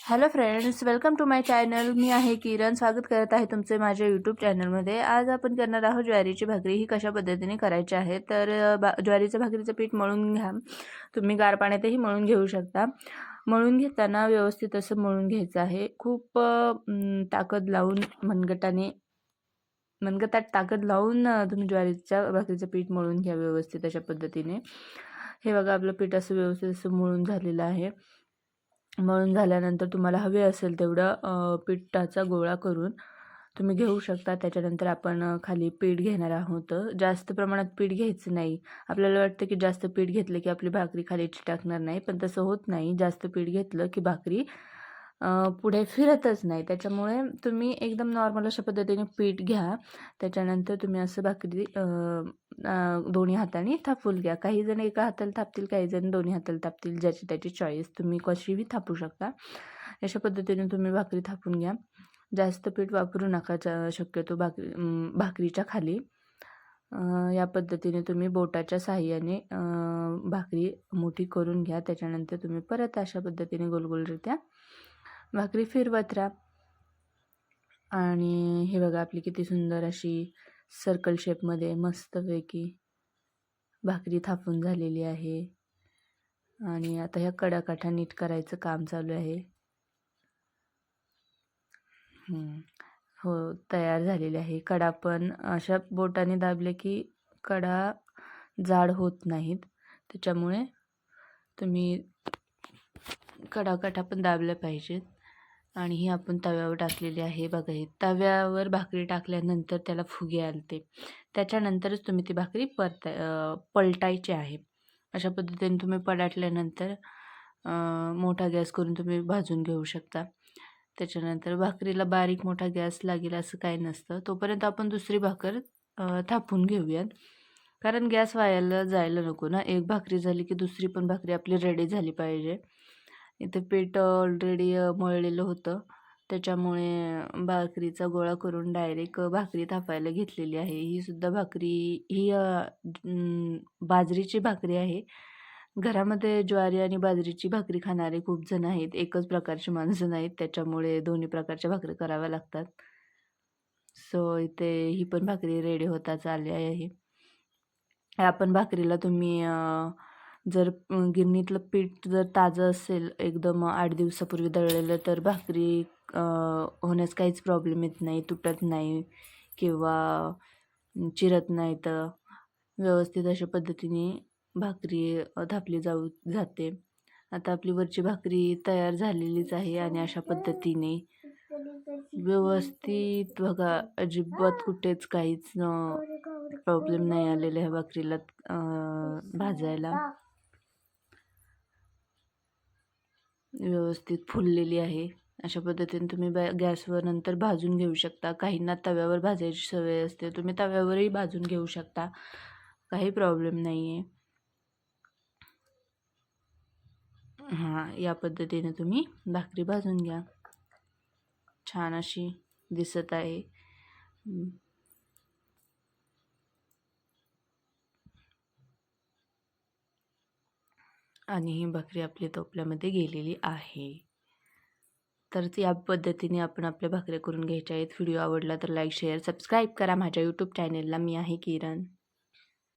Hello friends, welcome to my channel. मी आहे किरण. स्वागत करत आहे तुमचे माझ्या यूट्यूब चॅनलमध्ये. आज आपण करणार आहोत ज्वारीची भाकरी. ही कशा पद्धतीने करायची आहे तर ज्वारीचं भाकरीचं पीठ मळून घ्या. तुम्ही गार पाण्यातही मळून घेऊ शकता. मळून घेताना व्यवस्थित असं मळून घ्यायचं आहे. खूप ताकद लावून मनगटात ताकद लावून तुम्ही ज्वारीच्या भाकरीचं पीठ मळून घ्या व्यवस्थित अशा पद्धतीने. हे बघा, आपलं पीठ असं व्यवस्थित असं मळून झालेलं आहे. मळून झाल्यानंतर तुम्हाला हवे असेल तेवढं पिठाचा गोळा करून तुम्ही घेऊ शकता. त्याच्यानंतर आपण खाली पीठ घेणार आहोत. जास्त प्रमाणात पीठ घ्यायचं नाही. आपल्याला वाटतं की जास्त पीठ घेतलं की आपली भाकरी खाली चिटकणार नाही, पण तसं होत नाही. जास्त पीठ घेतलं की भाकरी पुढे फिरतच नाही. त्याच्यामुळे तुम्ही एकदम नॉर्मल अशा पद्धतीने पीठ घ्या. त्याच्यानंतर तुम्ही असं भाकरी दोन्ही हाताने थापून घ्या. काही जण एका हाताला थापतील, काही जण दोन्ही हाताला थापतील. ज्याची त्याची चॉईस, तुम्ही कशीही थापू शकता. अशा पद्धतीने तुम्ही भाकरी थापून घ्या. जास्त पीठ वापरू नका शक्यतो भाकरीच्या खाली. या पद्धतीने तुम्ही बोटाच्या साहाय्याने भाकरी मोठी करून घ्या. त्याच्यानंतर तुम्ही परत अशा पद्धतीने गोलगोलरित्या भाकरी फिरवत राहा. आणि हे बघा, आपली किती सुंदर अशी सर्कल शेपमध्ये मस्तपैकी भाकरी थापून झालेली आहे. आणि आता ह्या कडाकाठा नीट करायचं काम चालू आहे. हो, तयार झालेली आहे. कडा पण अशा बोटाने दाबले की कडा जाड होत नाहीत. त्याच्यामुळे तुम्ही कडाकाठा पण दाबल्या पाहिजेत. आणि ही आपण तव्यावर टाकलेली आहे. बघा, ही तव्यावर भाकरी टाकल्यानंतर त्याला फुगे आलते. त्याच्यानंतरच तुम्ही ती भाकरी पलटायची आहे. अशा पद्धतीने तुम्ही पलटल्यानंतर मोठा गॅस करून तुम्ही भाजून घेऊ शकता. त्याच्यानंतर भाकरीला बारीक मोठा गॅस लागेल असं काही नसतं. तोपर्यंत आपण दुसरी भाकर थापून घेऊयात. कारण गॅस वायाला जायला नको ना. एक भाकरी झाली की दुसरी पण भाकरी आपली रेडी झाली पाहिजे. इथं पीठ ऑलरेडी मळलेलं होतं. त्याच्यामुळे भाकरीचा गोळा करून डायरेक्ट भाकरी थापायला घेतलेली आहे. ही सुद्धा भाकरी ही बाजरीची भाकरी आहे. घरामध्ये ज्वारी आणि बाजरीची भाकरी खाणारे खूप जण आहेत. एकच प्रकारची माणसं नाहीत. त्याच्यामुळे दोन्ही प्रकारच्या भाकरी कराव्या लागतात. सो इथे ही पण भाकरी रेडी होता चालली आहे. आपण भाकरीला तुम्ही जर गिरणीतलं पीठ जर ताजं असेल, एकदम 8 दिवसापूर्वी दळलेलं, तर भाकरी होण्यास काहीच प्रॉब्लेम येत नाही, तुटत नाही किंवा चिरत नाही. तर व्यवस्थित अशा पद्धतीने भाकरी थापली जाते. आता आपली वरची भाकरी तयार झालेलीच आहे. आणि अशा पद्धतीने व्यवस्थित बघा, अजिबात कुठेच काहीच प्रॉब्लेम नाही आलेला ह्या भाकरीला भाजायला. व्यवस्थित फुललेली आहे. अशा पद्धतीने तुम्ही गॅसवर नंतर भाजून घेऊ शकता. काहींना तव्यावर भाजायची सवय असते, तुम्ही तव्यावरही भाजून घेऊ शकता, काही प्रॉब्लेम नाही आहे. या पद्धतीने तुम्ही भाकरी भाजून घ्या. छान अशी दिसत आहे. आणि ही भाकरी आपल्या टोपल्यामध्ये गेलेली आहे. तर या पद्धतीने आपण आपल्या भाकऱ्या करून घ्यायच्या आहेत. व्हिडिओ आवडला तर लाईक, शेअर, सबस्क्राईब करा माझ्या यूट्यूब चॅनेलला. मी आहे किरण.